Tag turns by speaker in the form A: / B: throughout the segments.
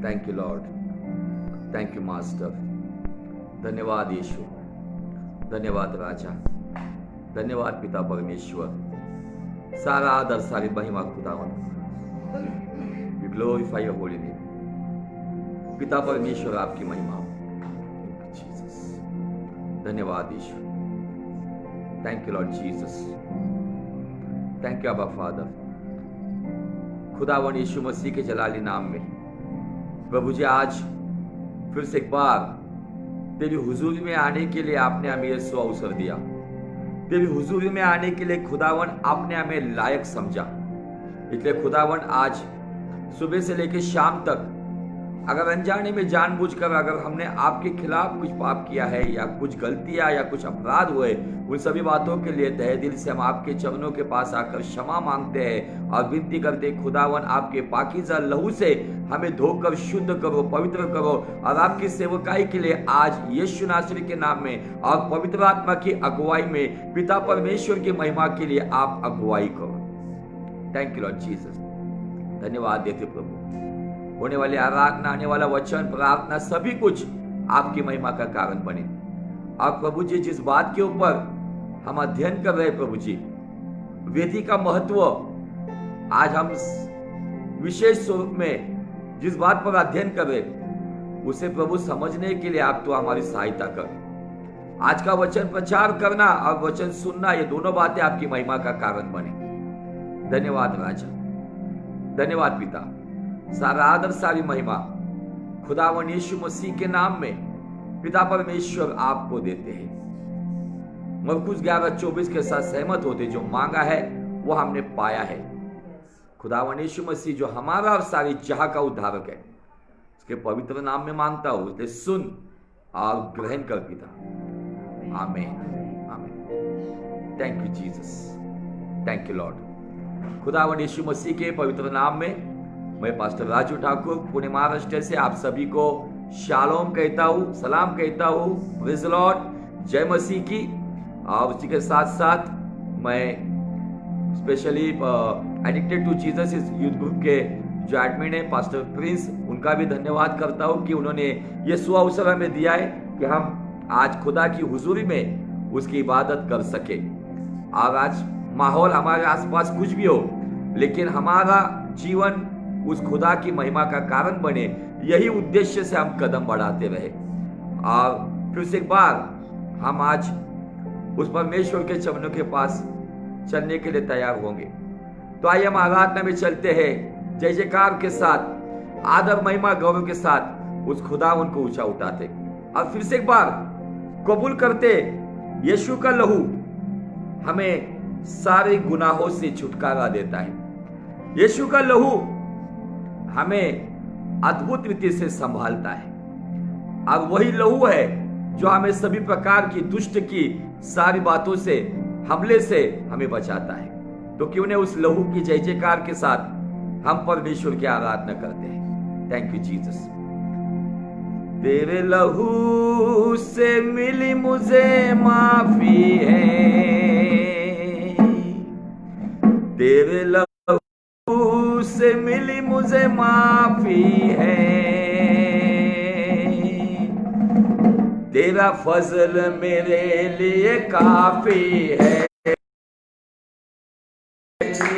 A: Thank you Lord, thank you master. धन्यवाद यीशु, धन्यवाद राजा, धन्यवाद पिता परमेश्वर। सारा आदर, सारी महिमा खुदावन, we glorify your holy name. पिता परमेश्वर आपकी महिमा हो। जीसस, धन्यवाद यीशु, thank you Lord Jesus, thank you अब्बा फादर। खुदावन यीशु मसीह के जलाली नाम में प्रभु जी आज फिर से एक बार तेरी हुजूरी में आने के लिए आपने हमें यह अवसर दिया। तेरी हुजूरी में आने के लिए खुदावन आपने हमें लायक समझा। इसलिए खुदावन आज सुबह से लेकर शाम तक अगर अनजाने में जानबूझकर अगर हमने आपके खिलाफ कुछ पाप किया है या कुछ गलतियां या कुछ अपराध हुए, उन सभी बातों के लिए तहे दिल से हम आपके चरणों के पास आकर क्षमा मांगते हैं और विनती करते हैं खुदावन आपके पाकीज़ा लहू से हमें धोकर शुद्ध करो, पवित्र करो और आपकी सेवकाई के लिए आज यीशु नासरी के नाम में और पवित्र आत्मा की अगुवाई में पिता परमेश्वर की महिमा के लिए आप अगुवाई करो। थैंक यू लॉर्ड जीसस, धन्यवाद देते प्रभु। होने वाली आराधना, आने वाला वचन, प्रार्थना, सभी कुछ आपकी महिमा का कारण बने। आप प्रभु जी जिस बात के ऊपर हम अध्ययन कर रहे हैं प्रभु जी, वेदी का महत्व, आज हम विशेष स्वरूप में जिस बात पर अध्ययन कर रहे उसे प्रभु समझने के लिए आप तो हमारी सहायता कर। आज का वचन प्रचार करना और वचन सुनना, ये दोनों बातें आपकी महिमा का कारण बने। धन्यवाद राजा, धन्यवाद पिता। सारा आदर, सारी महिमा खुदावन यीशु मसीह के नाम में पिता परमेश्वर आपको देते हैं। मरकुस 11:24 के साथ सहमत होते, जो मांगा है वो हमने पाया है। खुदावन यीशु मसीह जो हमारा और सारी जहां का उद्धारक है, उसके पवित्र नाम में मांगता हूं, इसलिए सुन और ग्रहण कर पिता। आमीन, आमीन। Thank you Jesus, thank you Lord. खुदावन यीशु मसीह के पवित्र नाम में मैं पास्टर राजू ठाकुर पुणे महाराष्ट्र से आप सभी को शालोम कहता हूँ, सलाम कहता हूँ। प्रेज़ द लॉर्ड, जय मसीह की। और उसी के साथ साथ मैं स्पेशली एडिक्टेड टू जीसस इस यूथ ग्रुप के जो एडमिन है पास्टर प्रिंस, उनका भी धन्यवाद करता हूँ कि उन्होंने ये सुअवसर हमें दिया है कि हम आज खुदा की हुजूरी में उसकी इबादत कर सके। और आज माहौल हमारे आसपास कुछ भी हो, लेकिन हमारा जीवन उस खुदा की महिमा का कारण बने, यही उद्देश्य से हम कदम बढ़ाते रहे। और फिर से एक बार हम आज उस परमेश्वर के चरणों के पास चलने के लिए तैयार होंगे। तो आइए हम आराधना में चलते हैं, जय जयकार के साथ, आदर महिमा गौरव के साथ उस खुदा उनको ऊंचा उठाते और फिर से एक बार कबूल करते, यीशु का लहू हमें सारे गुनाहों से छुटकारा देता है। यीशु का लहू हमें अद्भुत रीति से संभालता है और वही लहू है जो हमें सभी प्रकार की दुष्ट की सारी बातों से, हमले से हमें बचाता है। तो क्यों न उस लहू की जय जयकार के साथ हम परमेश्वर की आराधना करते हैं। Thank you Jesus. तेरे लहू से मिली मुझे माफी है, तेरे लहू से मिली मुझे माफी है, तेरा फजल मेरे लिए काफी है,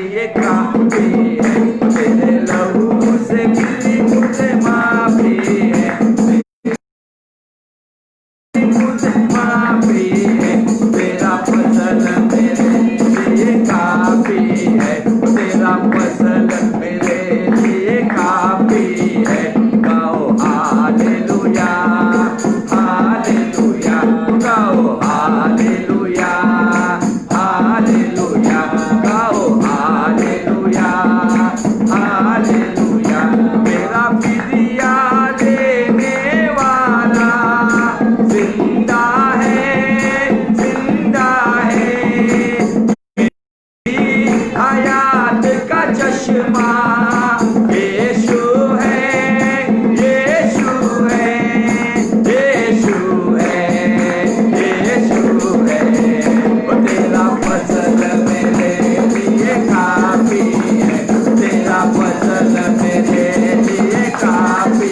A: ये काफी है। तेरे लहू से मिली मुझे माफी है, मुझे माफी है, तेरा फजल मेरे लिए काफी है, तेरा फजल मेरे लिए काफी है। गाओ हालेलुया, हालेलुया, गाओ हालेलुया, हालेलुया, गाओ हालेलुया, हालेलुया। मेरा फिदिया लेने वाला जिंदा है, जिंदा है, मेरी हयात का चश्मा यीशु है, यीशु है, यीशु है, यीशु है। वो तेरा फजल मेरे लिए काफी है, तेरा फजल मेरे लिए काफी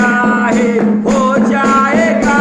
A: चाहे हो जाएगा।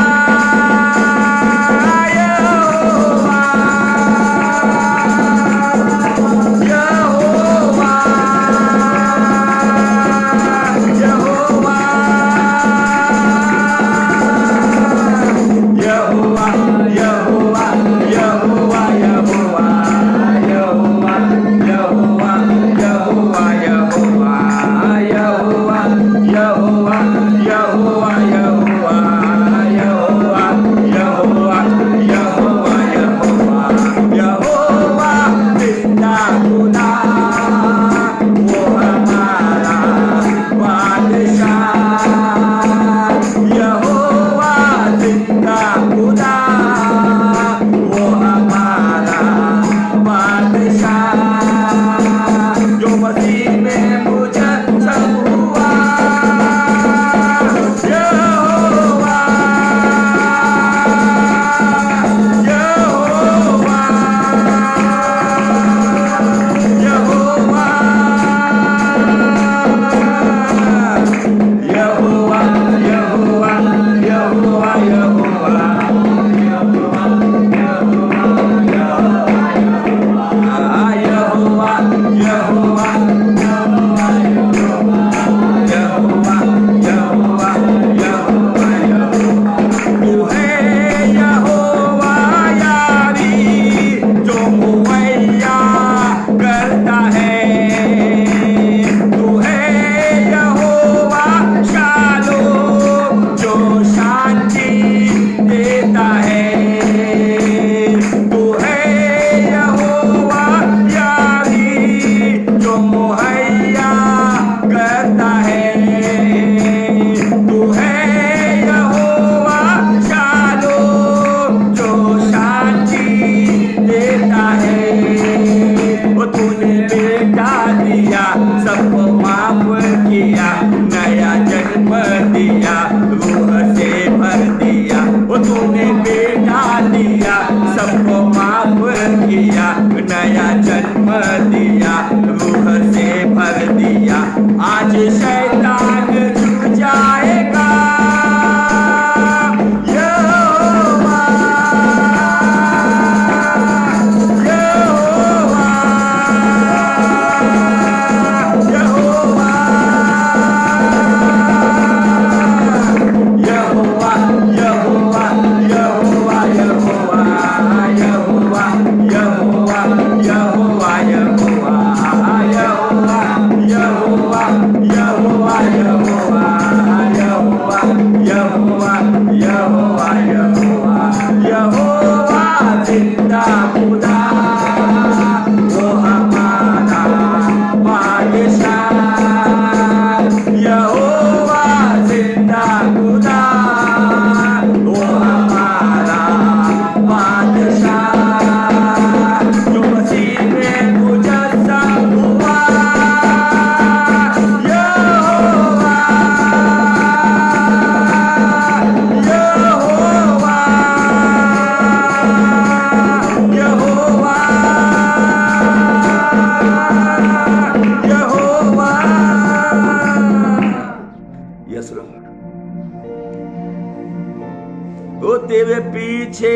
A: तेरे पीछे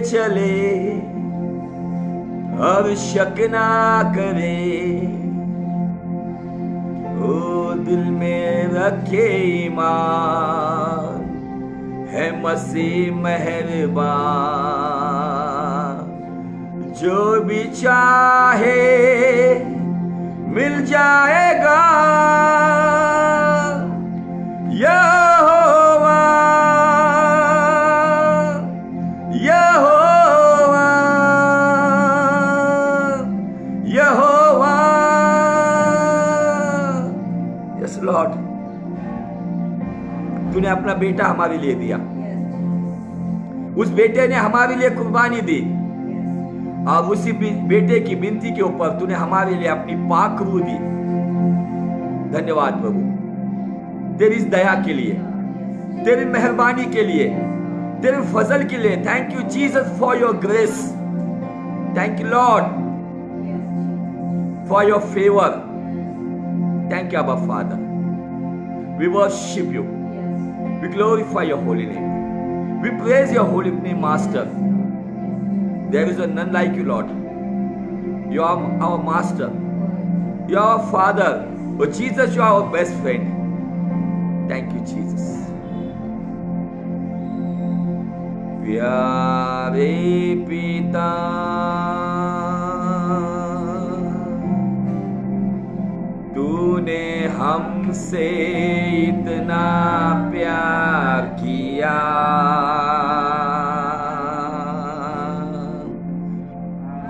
A: चले अब शक ना करे, ओ दिल में रखे ईमान है मसीह मेहरबान। जो भी चाहे मिल जाएगा, यहोवा यहोवा यहोवा। यस लॉर्ड, तूने अपना बेटा हमारे लिए दिया, उस बेटे ने हमारे लिए कुर्बानी दी, और उसी बेटे की विनती के ऊपर तूने हमारे लिए अपनी पाक रूह दी। धन्यवाद प्रभु तेरी इस दया के लिए, तेरी मेहरबानी के लिए, तेरे फजल के लिए। Thank you Jesus for your grace. Thank you Lord for your favour. Thank you अबा father. We worship you, glorify your holy name. We praise your holy name, Master. There is none like you, Lord. You are our Master. You are our Father. Oh Jesus, you are our best friend. Thank you, Jesus. प्यारे पिता, तूने हमसे इतना प्यार किया,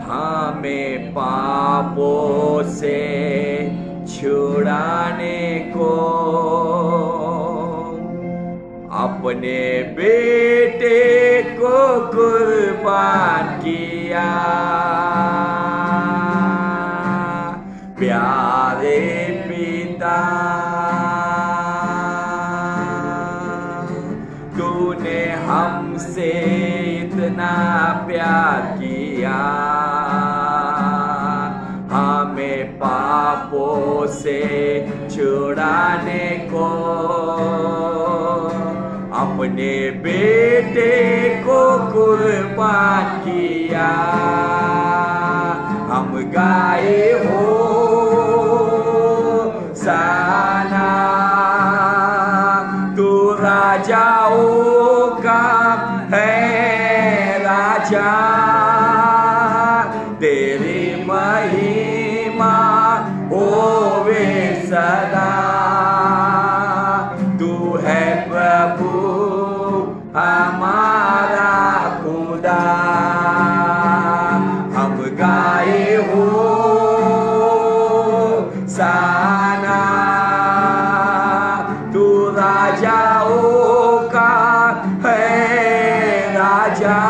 A: हमें पापों से छुड़ाने को अपने बेटे को कुर्बान किया। प्यारे पिता, तूने हमसे इतना प्यार किया, हमें पापों से छुड़ाने को अपने बेटे को कुर्बान किया। हम गाए हो साना, तू राजाओं का है राजा, तेरी महिमा होवे सदा। तू है प्रभु हमारा खुदा, हम गाए हो साना, तू राजाओं का है राजा,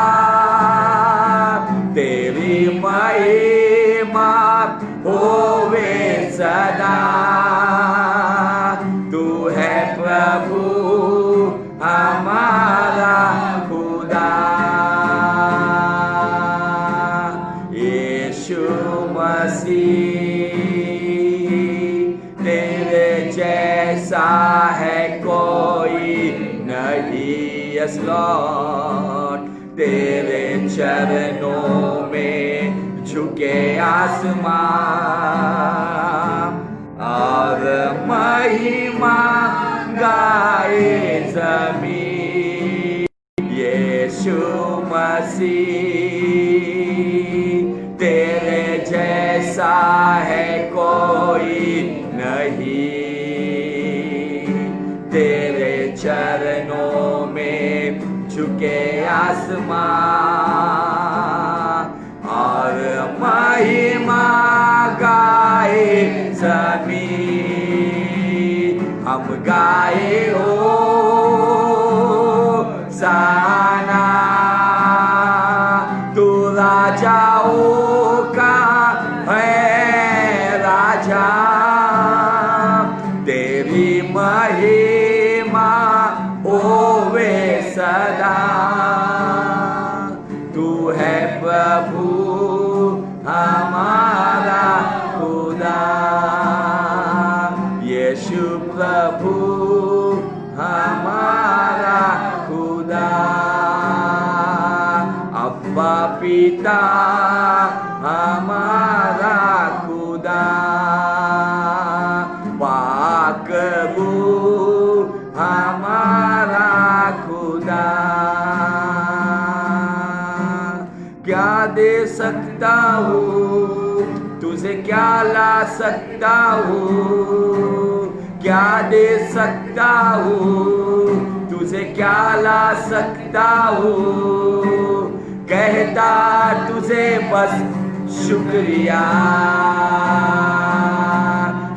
A: तेरी महिमा होवे सदा। तू है प्रभु हमारा खुदा। यीशु मसीह तेरे जैसा है कोई नहीं। यस लॉर्ड, तेरे चरणों में झुके आसमान और महिमा गाए ज़मीन। यीशु मसीह तेरे जैसा है कोई नहीं, तेरे चरणों में झुके आसमान और महिमा गाए ज़मीन। हम गाए हो साना, तू राजाओं का है राजा, तेरी महिमा होवे सदा। तू है प्रभु हमारा खुदा। यीशु प्रभु हमारा खुदा। अब्बा पिता हमारा खुदा। पाक रूह हमारा खुदा। क्या दे सकता हूँ तुझे, क्या ला सकता हूँ, क्या दे सकता हूँ तुझे, क्या ला सकता हूँ। कहता तुझे बस शुक्रिया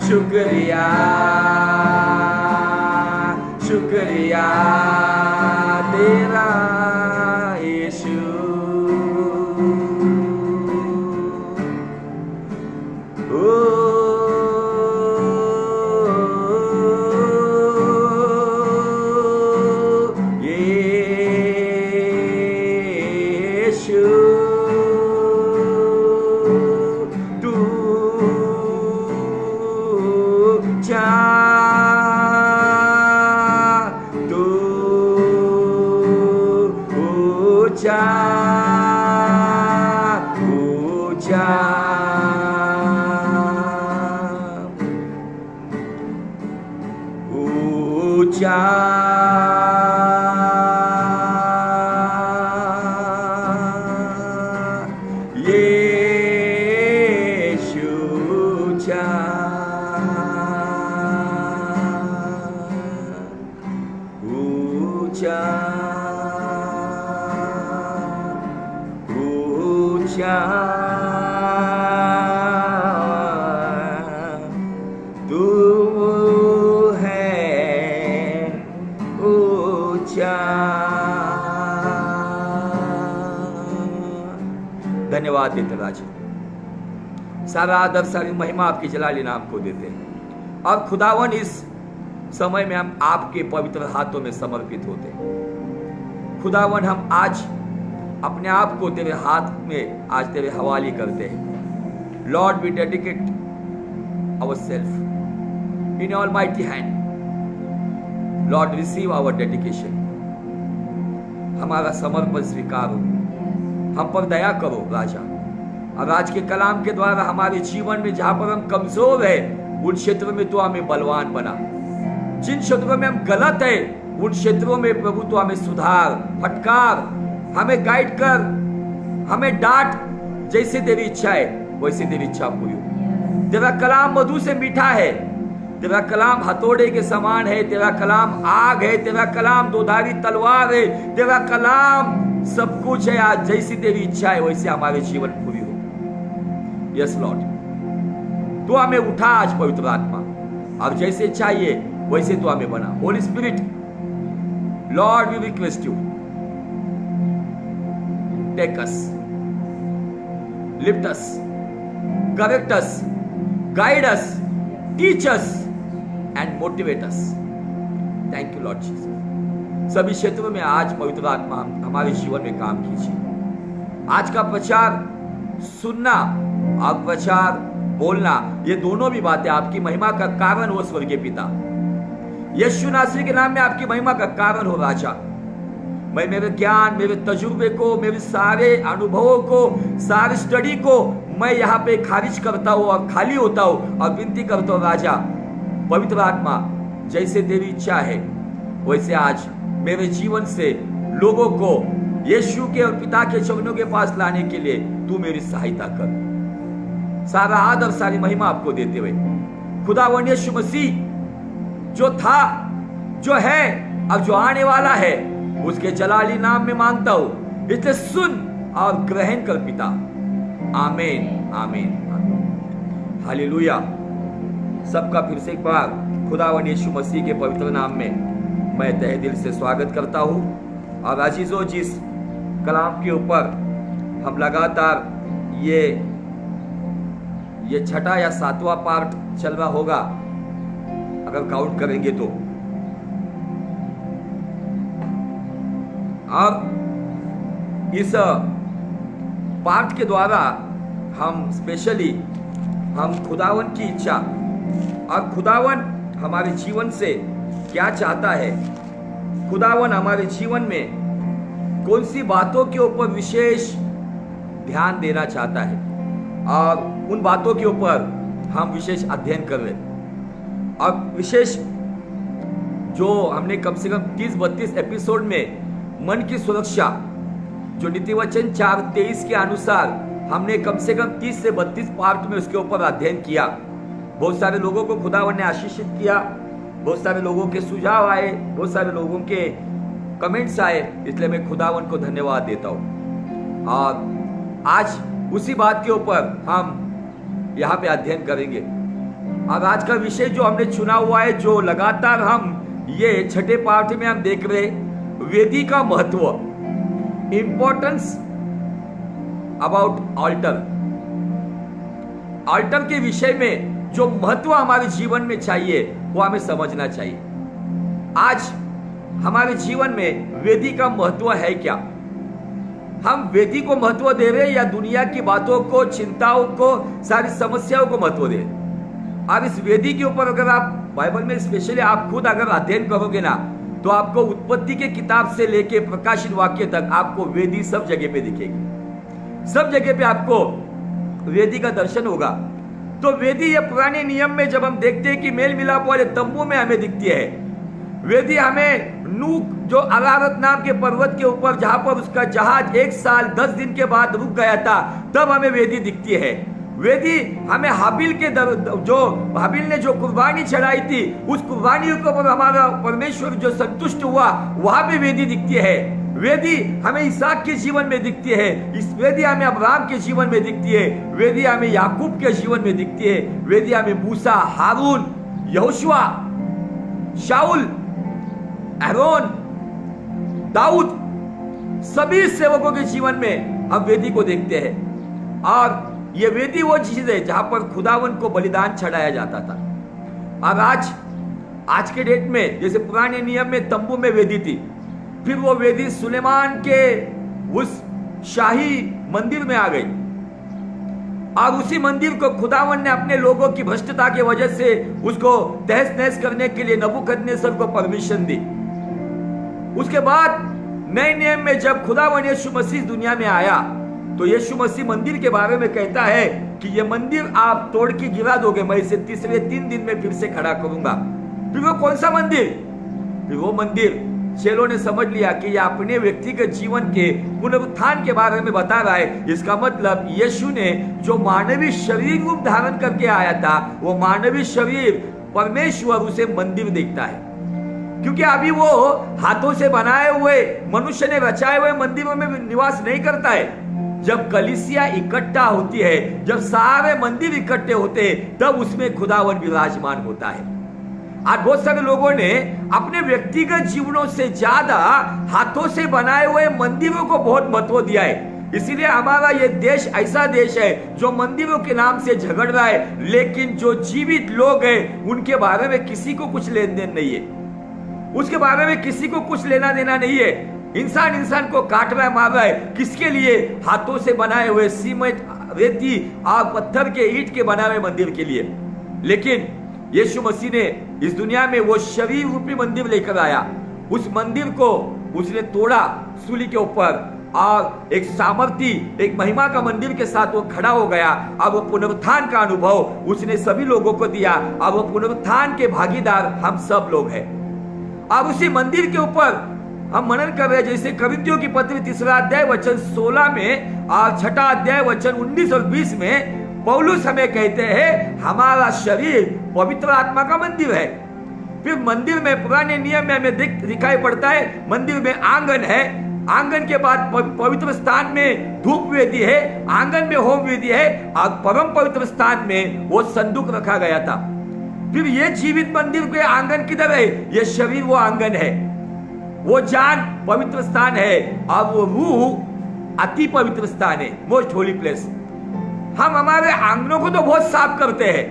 A: शुक्रिया शुक्रिया तेरा यीशु। तू ऊंचा ऊंचा ऊंचा ऊंचा तू है ऊंचा। धन्यवाद देते राजा, सारा आदर सारी महिमा आपकी जलाली नाम को देते हैं। और खुदावन इस समय में हम आपके पवित्र हाथों में समर्पित होते हैं। खुदावन हम आज अपने आप को तेरे हाथ में आज तेरे हवाले करते हैं। Lord we dedicate our self in almighty hand. Lord receive our dedication. हमारा समर्पण स्वीकारो, हम पर दया करो राजा। और आज के कलाम के द्वारा हमारे जीवन में जहां पर हम कमजोर है उन क्षेत्रों में तो हमें बलवान बना। जिन क्षेत्रों में हम गलत है उन क्षेत्रों में प्रभु तो हमें सुधार, फटकार, हमें गाइड कर, हमें डांट। जैसे तेरी इच्छा है वैसे तेरी इच्छा पूरी हो। तेरा कलाम मधु से मीठा है, तेरा कलाम हथौड़े के समान है, तेरा कलाम आग है, तेरा कलाम दोधारी तलवार है, तेरा कलाम सब कुछ है। आज जैसी तेरी इच्छा है वैसे हमारे जीवन पूरी हो। यस लॉर्ड, तू हमें उठा आज पवित्र आत्मा, अब जैसे चाहिए वैसे तू हमें बना। Holy Spirit, Lord we request you, take us, lift us, correct us, guide us, teach us and motivate us. Thank you Lord Jesus. सभी क्षेत्रों में आज पवित्र आत्मा हमारे जीवन में काम कीजिए। आज का प्रचार सुनना और प्रचार बोलना, ये दोनों भी बातें आपकी महिमा का कारण हो स्वर्गीय पिता। यीशु नासरी के नाम में आपकी महिमा का कारण हो राजा। मैं मेरे ज्ञान, मेरे तजुर्बे को, मेरे सारे अनुभवों को, सारी स्टडी को मैं यहाँ पे खारिज करता हूँ और खाली होता हूँ और विनती करता हूँ राजा, पवित्र आत्मा जैसे तेरी इच्छा है वैसे आज मेरे जीवन से लोगों को यीशु के और पिता के चरणों के पास लाने के लिए तू मेरी सहायता कर। सारा आदर सारी महिमा आपको देते हुए खुदावंद यीशु मसीह जो था, जो है और जो आने वाला है उसके जलाली नाम में मांगता हूं, इसलिए सुन और ग्रहण कर पिता। आमीन आमीन आमीन। हालेलुया। सबका फिर से एक बार खुदावंद यीशु मसीह के पवित्र नाम में मैं तहे दिल से स्वागत करता हूं। और अजीजों, जिस कलाम के ऊपर हम लगातार ये छठा या सातवां पार्ट चल रहा होगा अगर काउंट करेंगे तो, और इस पार्ट के द्वारा हम स्पेशली हम खुदावन की इच्छा और खुदावन हमारे जीवन से क्या चाहता है, खुदावन हमारे जीवन में कौन सी बातों के ऊपर विशेष ध्यान देना चाहता है, और उन बातों के ऊपर हम विशेष अध्ययन कर रहे। और विशेष जो हमने कम से कम 30-32 एपिसोड में मन की सुरक्षा, जो नीतिवचन 4:23 के अनुसार हमने कम से कम 30 से 32 पार्ट में उसके ऊपर अध्ययन किया। बहुत सारे लोगों को खुदावन ने आशीषित किया, बहुत सारे लोगों के सुझाव आए, बहुत सारे लोगों के कमेंट्स आए, इसलिए मैं खुदावन को धन्यवाद देता हूँ। और आज उसी बात के ऊपर हम यहाँ पे अध्ययन करेंगे। और आज का विषय जो हमने चुना हुआ है, जो लगातार हम ये छठे पार्ट में हम देख रहे, वेदी का महत्व, इंपॉर्टेंस अबाउट ऑल्टर। ऑल्टर के विषय में जो महत्व हमारे जीवन में चाहिए वो हमें समझना चाहिए। आज हमारे जीवन में वेदी का महत्व है क्या? हम वेदी को महत्व दे रहे हैं या दुनिया की बातों को, चिंताओं को, सारी समस्याओं को महत्व दे रहे? और इस वेदी के ऊपर अगर आप बाइबल में स्पेशली आप खुद अगर अध्ययन करोगे ना, तो आपको उत्पत्ति के किताब से लेके प्रकाशित वाक्य तक आपको वेदी सब जगह पे दिखेगी। सब जगह पे आपको वेदी का दर्शन होगा। तो वेदी ये पुराने नियम में जब हम देखते हैं कि मेल मिलाप वाले तंबू में हमें दिखती है, वेदी हमें नूह जो अरारत नाम के पर्वत के ऊपर जहां पर उसका जहाज 1 साल 10 दिन के बाद रुक गया था, तब हमें वेदी दिखती है। वेदी हमें हाबिल ने जो कुर्बानी चढ़ाई थी, उस कुर्बानी के ऊपर हमारा परमेश्वर जो संतुष्ट हुआ, वहां पे वेदी दिखती है। वेदी हमें इसहाक के जीवन में दिखती है, इस वेदी हमें अब्राहम के जीवन में दिखती है, वेदी हमें याकूब के जीवन में दिखती है, वेदी हमें मूसा, हारून, यहोशुआ, शाऊल, अहरोन, दाऊद, सभी सेवकों के जीवन में हम वेदी को देखते हैं। और ये वेदी वो चीज है जहां पर खुदावन को बलिदान चढ़ाया जाता था। और आज के डेट में जैसे पुराने नियम में तंबू में वेदी थी, फिर वो वेदी सुलेमान के उस शाही मंदिर में आ गई और उसी मंदिर को खुदावन ने अपने लोगों की भ्रष्टता की वजह से उसको तहस नहस करने के लिए नबूकदनेस्सर को परमिशन दी। उसके बाद नए नियम में जब खुदावन यीशु मसीह दुनिया में आया, तो यीशु मसीह मंदिर के बारे में कहता है कि ये मंदिर आप तोड़ के गिरा दोगे, मैं इसे तीसरे 3 दिन में फिर से खड़ा करूंगा। फिर वो कौन सा मंदिर? फिर वो मंदिर चेलों ने समझ लिया कि यह अपने व्यक्तिगत जीवन के पुनरुत्थान के बारे में बता रहा है। इसका मतलब यीशु ने जो मानवीय शरीर रूप धारण करके आया था, वो मानवीय शरीर परमेश्वर उसे मंदिर देखता है, क्योंकि अभी वो हाथों से बनाए हुए मनुष्य ने रचाए हुए मंदिरों में निवास नहीं करता है। जब कलीसिया इकट्ठा होती है, जब सारे मंदिर इकट्ठे होते हैं, तब उसमें खुदावन विराजमान होता है। आज बहुत सारे लोगों ने अपने व्यक्तिगत जीवनों से ज्यादा हाथों से बनाए हुए मंदिरों को बहुत महत्व दिया है। इसीलिए हमारा ये देश ऐसा देश है जो मंदिरों के नाम से झगड़ रहा है, लेकिन जो जीवित लोग हैं उनके बारे में किसी को कुछ लेन देन नहीं है, उसके बारे में किसी को कुछ लेना देना नहीं है। इंसान को काट रहा है, मार रहा है, किसके लिए? हाथों से बनाए हुए सीमेंट, रेती और पत्थर के ईंट के बनाए हुए मंदिर के लिए। लेकिन यीशु मसीह ने इस दुनिया में वो शरीर रूपी मंदिर लेकर आया। उस मंदिर को उसने तोड़ा सूली के ऊपर, और एक सामर्थी, एक महिमा का मंदिर के साथ वो खड़ा हो गया। अब वो पुनरुत्थान का अनुभव उसने सभी लोगों को दिया। अब वो पुनरुत्थान के भागीदार हम सब लोग हैं। अब उसी मंदिर के ऊपर हम मनन कर रहे हैं, जैसे कवितियों की पत्री 3 अध्याय वचन 16 में और 6 अध्याय वचन 19 और 20 में पौलुस हमें कहते हैं हमारा शरीर पवित्र आत्मा का मंदिर है। फिर मंदिर में पुराने नियम में हमें दिखाई पड़ता है, मंदिर में आंगन है, आंगन के बाद पवित्र स्थान में धूप वेदी है, आंगन में होम वेदी है, और परम पवित्र स्थान में वो संदूक रखा गया था। फिर ये जीवित मंदिर के आंगन किधर है? ये शरीर वो आंगन है, वो जान पवित्र स्थान है, और वो रूह अति पवित्र स्थान है, मोस्ट होली प्लेस। हम हमारे आंगनों को तो बहुत साफ करते हैं,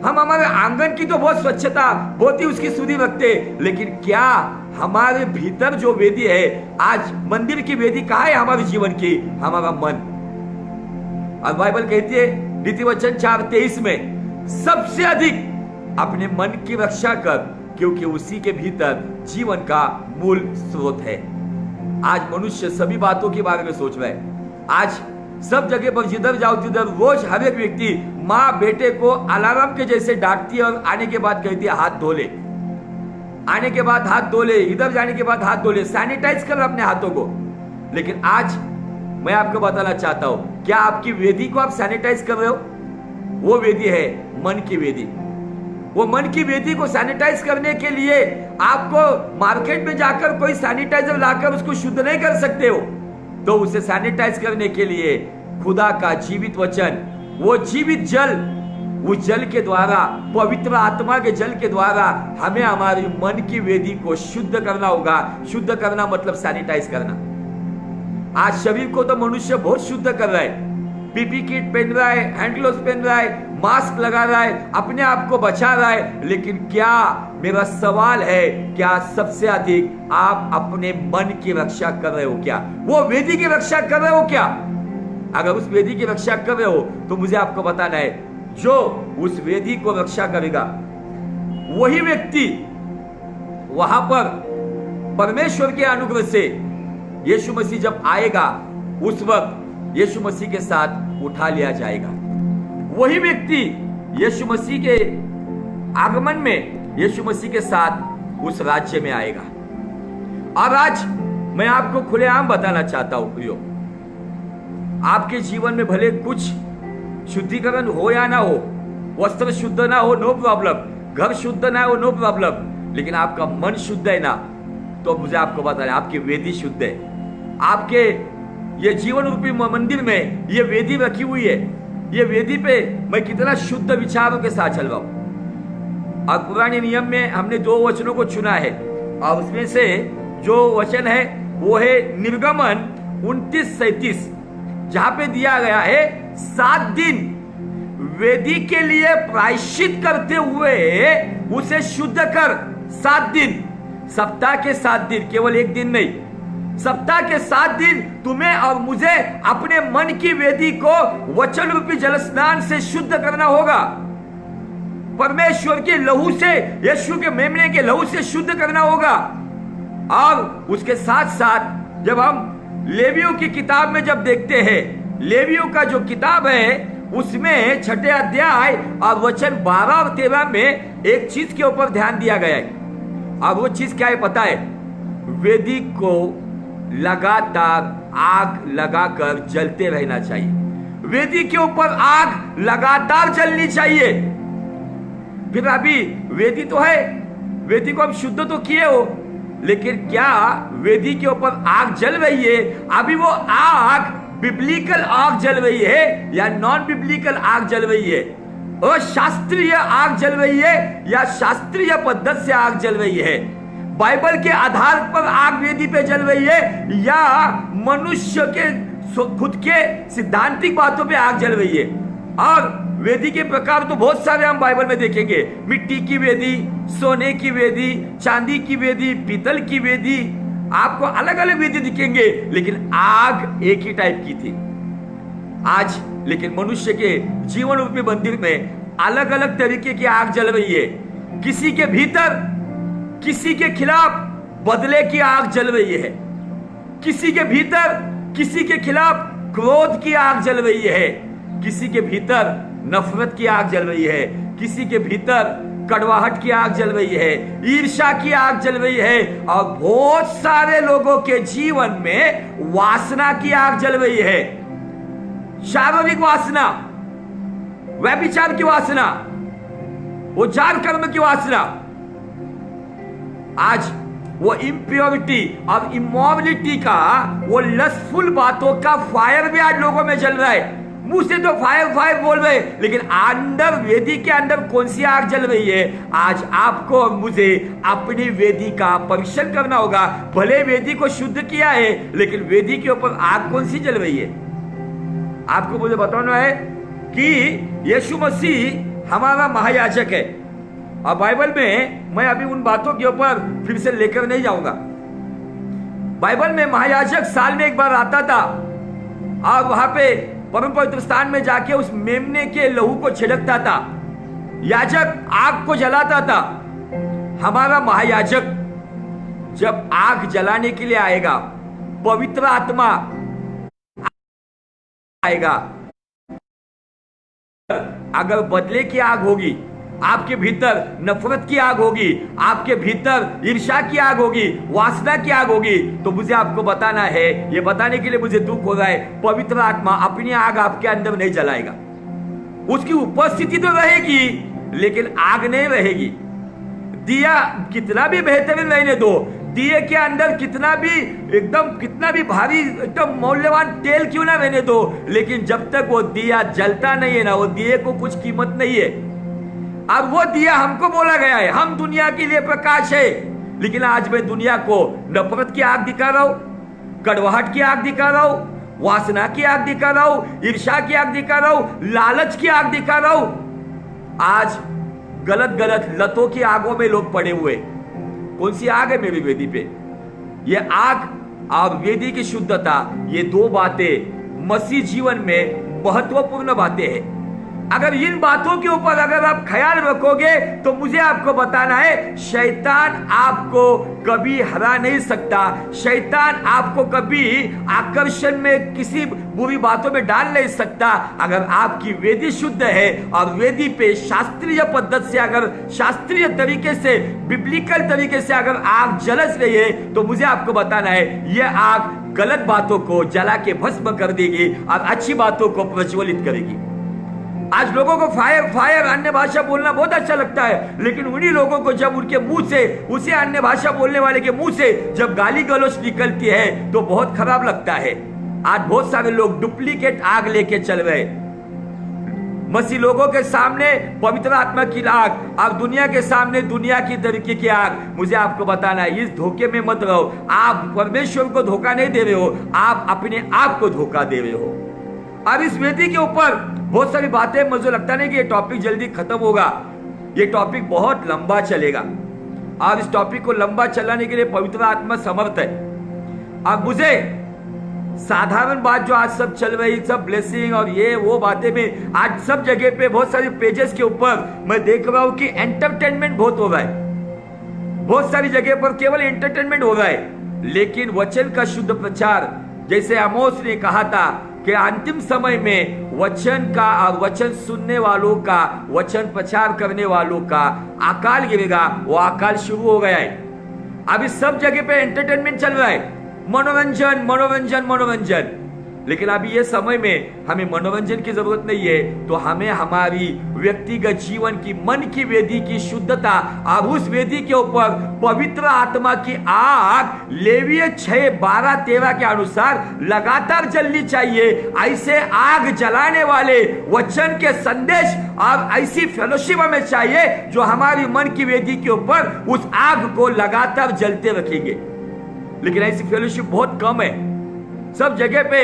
A: हम हमारे आंगन की तो बहुत स्वच्छता, बहुत ही उसकी सुधि रखते हैं, लेकिन क्या हमारे भीतर जो वेदी है, आज मंदिर की वेदी कहाँ है हमारे जीवन की? हमारा मन। और बाइबल कहती है नीतिवचन 4:23 में, सबसे अधिक अपने मन की रक्षा कर, क्योंकि उसी के भीतर जीवन का मूल स्रोत है। आज मनुष्य सभी बातों के बारे में सोच रहा है। आज सब जगह पर जिधर जाओ तिधर रोज हर एक व्यक्ति माँ बेटे को अलार्म के जैसे डांटती है, और आने के बाद कहती है हाथ धो ले, आने के बाद हाथ धो ले, इधर जाने के बाद हाथ धो ले, सैनिटाइज कर अपने हाथों को। लेकिन आज मैं आपको बताना चाहता हूं, क्या आपकी वेदी को आप सैनिटाइज कर रहे हो? वो वेदी है मन की वेदी। वो मन की वेदी को सैनिटाइज करने के लिए आपको मार्केट में जाकर कोई सैनिटाइजर लाकर उसको शुद्ध नहीं कर सकते हो। तो उसे सैनिटाइज करने के लिए खुदा का जीवित वचन, वो जीवित जल, उस जल के द्वारा, पवित्र आत्मा के जल के द्वारा हमें हमारी मन की वेदी को शुद्ध करना होगा। शुद्ध करना मतलब सैनिटाइज करना। आज शरीर को तो मनुष्य बहुत शुद्ध कर रहा है, पीपी किट पहन रहा है, हैंड ग्लोव्स पहन रहा है, मास्क लगा रहा है, अपने आप को बचा रहा है, लेकिन क्या, मेरा सवाल है, क्या सबसे अधिक आप अपने मन की रक्षा कर रहे हो? क्या वो वेदी की रक्षा कर रहे हो? क्या अगर उस वेदी की रक्षा कर रहे हो तो मुझे आपको बताना है, जो उस वेदी को रक्षा करेगा वही व्यक्ति वहां पर परमेश्वर के अनुग्रह से यीशु मसीह जब आएगा उस वक्त यीशु मसीह के साथ उठा लिया जाएगा। वही व्यक्ति यीशु मसीह के आगमन में यीशु मसीह के साथ उस राज्य में आएगा। और आज मैं आपको खुलेआम बताना चाहता हूं प्रियो, आपके जीवन में भले कुछ शुद्धिकरण हो या ना हो, वस्त्र शुद्ध ना हो, नो प्रॉब्लम, घर शुद्ध ना हो, नो प्रॉब्लम, लेकिन आपका मन शुद्ध है ना, तो मुझे आपको बता रहे आपकी वेदी शुद्ध है। आपके ये जीवन रूपी मंदिर में ये वेदी रखी हुई है, ये वेदी पे मैं कितना शुद्ध विचारों के साथ चल रहा हूं। और पुराने नियम में हमने 2 वचनों को चुना है, और उसमें से जो वचन है वो है निर्गमन 29:37, जहां पे दिया गया है 7 दिन वेदी के लिए प्रायश्चित करते हुए उसे शुद्ध कर। 7 दिन, सप्ताह के 7 दिन, केवल एक दिन नहीं, सप्ताह के 7 दिन तुम्हें और मुझे अपने मन की वेदी को वचन रूपी जल स्नान से शुद्ध करना होगा। परमेश्वर के लहू से, यीशु के मेमने के लहू से शुद्ध करना होगा। और उसके साथ साथ जब हम लेवियों की किताब में जब देखते हैं, लेवियों का जो किताब है उसमें 6ठे अध्याय और वचन 12 और 13 में एक चीज के ऊपर ध्यान दिया गया है। अब वो चीज क्या है पता है? वेदी को लगातार आग लगाकर जलते रहना चाहिए। वेदी के ऊपर आग लगातार जलनी चाहिए। फिर अभी वेदी तो है, वेदी को हम शुद्ध तो किए हो, लेकिन क्या वेदी के ऊपर आग जल रही है? अभी वो आग बिब्लिकल आग जल रही है या नॉन बिब्लिकल आग जल रही है? और शास्त्रीय आग जल रही है या शास्त्रीय पद्धति से आग जल रही है? बाइबल के आधार पर आग वेदी पे जल रही है या मनुष्य के खुद के सिद्धांतिक बातों पे आग जल रही है? और वेदी के प्रकार तो बहुत सारे हम बाइबल में देखेंगे, मिट्टी की वेदी, सोने की वेदी, चांदी की वेदी, पीतल की वेदी, आपको अलग अलग वेदी दिखेंगे, लेकिन आग एक ही टाइप की थी। आज लेकिन मनुष्य के जीवन रूपी मंदिर में अलग अलग तरीके की आग जल रही है। किसी के भीतर किसी के खिलाफ बदले की आग जल रही है, किसी के भीतर किसी के खिलाफ क्रोध की आग जल रही है, किसी के भीतर नफरत की आग जल रही है, किसी के भीतर कड़वाहट की आग जल रही है, ईर्ष्या की आग जल रही है, और बहुत सारे लोगों के जीवन में वासना की आग जल रही है। शारीरिक वासना, व्यभिचार की वासना, वो जार कर्म की वासना, आज वो इम्प्योरिटी और इमोबिलिटी का, वो लस्टफुल बातों का फायर भी आज लोगों में जल रहा है। मुंह से तो फायर फायर बोल रहे, लेकिन अंदर वेदी के अंदर कौन सी आग जल रही है? आज आपको और मुझे अपनी वेदी का परीक्षण करना होगा। भले वेदी को शुद्ध किया है, लेकिन वेदी के ऊपर आग कौन सी जल रही है? आपको मुझे बताना है कि यीशु मसीह हमारा महायाजक है, और बाइबल में मैं अभी उन बातों के ऊपर फिर से लेकर नहीं जाऊंगा। बाइबल में महायाजक साल में एक बार आता था और वहां पे परम पवित्र स्थान में जाके उस मेमने के लहू को छिड़कता था। याजक आग को जलाता था। हमारा महायाजक जब आग जलाने के लिए आएगा, पवित्र आत्मा आएगा। अगर बदले की आग होगी, आपके भीतर नफरत की आग होगी, आपके भीतर ईर्ष्या की आग होगी, वासना की आग होगी, तो मुझे आपको बताना है, ये बताने के लिए मुझे दुख हो रहा है, पवित्र आत्मा अपनी आग आपके अंदर नहीं जलाएगा। उसकी उपस्थिति तो रहेगी, लेकिन आग नहीं रहेगी। दिया कितना भी बेहतरीन रहने दो, दिए के अंदर कितना भी भारी एकदम मौल्यवान तेल क्यों ना रहने दो, लेकिन जब तक वो दिया जलता नहीं है ना, वो दिए को कुछ कीमत नहीं है। अब वो दिया हमको बोला गया है, हम दुनिया के लिए प्रकाश है, लेकिन आज मैं दुनिया को नफरत की आग दिखा रहा हूं, कड़वाहट की आग दिखा रहा हूं, वासना की आग दिखा रहा हूं, ईर्ष्या की आग दिखा रहा हूं, लालच की आग दिखा रहा हूं। आज गलत गलत लतों की आगों में लोग पड़े हुए। कौन सी आग है मेरी वेदी पे? ये आग और वेदी की शुद्धता, ये 2 बातें मसीह जीवन में महत्वपूर्ण बातें हैं। अगर इन बातों के ऊपर अगर आप ख्याल रखोगे तो मुझे आपको बताना है, शैतान आपको कभी हरा नहीं सकता। शैतान आपको कभी आकर्षण में किसी बुरी बातों में डाल नहीं सकता। अगर आपकी वेदी शुद्ध है और वेदी पे शास्त्रीय पद्धति से, अगर शास्त्रीय तरीके से, बिब्लिकल तरीके से अगर आग जलस रही है, तो मुझे आपको बताना है, यह आग गलत बातों को जला के भस्म कर देगी और अच्छी बातों को प्रज्वलित करेगी। आज लोगों को फायर फायर अन्य भाषा बोलना बहुत अच्छा लगता है, लेकिन उन्हीं लोगों को जब उनके मुंह से, उसी अन्य भाषा बोलने वाले के मुंह से जब गाली गलौज निकलती है तो बहुत खराब लगता है। आज बहुत सारे लोग डुप्लीकेट आग लेके चल रहे, मसीह लोगों के सामने पवित्र आत्मा की आग और दुनिया के सामने दुनिया की तरीके की आग। मुझे आपको बताना है, इस धोखे में मत रहो। आप परमेश्वर को धोखा नहीं दे रहे हो, आप अपने आप को धोखा दे रहे हो। अब इस वेदी के ऊपर बहुत सारी बातें, मुझे लगता नहीं कि ये टॉपिक जल्दी खत्म होगा। ये टॉपिक बहुत लंबा चलेगा और इस टॉपिक को लंबा चलाने के लिए पवित्र आत्मा समर्थ है। अब मुझे साधारण बात जो आज सब चल रही, सब ब्लेसिंग और ये वो बातें में, आज सब जगह पे बहुत सारे पेजेस के ऊपर मैं देख रहा हूं कि एंटरटेनमेंट बहुत हो रहा है। बहुत सारी जगह पर केवल एंटरटेनमेंट हो रहा है, लेकिन वचन का शुद्ध प्रचार, जैसे आमोस ने कहा था कि अंतिम समय में वचन का और वचन सुनने वालों का, वचन प्रचार करने वालों का अकाल गिरेगा। वो अकाल शुरू हो गया है। अभी सब जगह पे एंटरटेनमेंट चल रहा है, मनोरंजन मनोरंजन मनोरंजन। लेकिन अभी ये समय में हमें मनोरंजन की जरूरत नहीं है, तो हमें हमारी व्यक्तिगत जीवन की, मन की वेदी की शुद्धता और उस वेदी के ऊपर पवित्र आत्मा की आग लेविय 6:12-13 के अनुसार लगातार जलनी चाहिए। ऐसे आग जलाने वाले वचन के संदेश और ऐसी फेलोशिप हमें चाहिए जो हमारी मन की वेदी के ऊपर उस आग को लगातार जलते रखेंगे। लेकिन ऐसी फेलोशिप बहुत कम है। सब जगह पे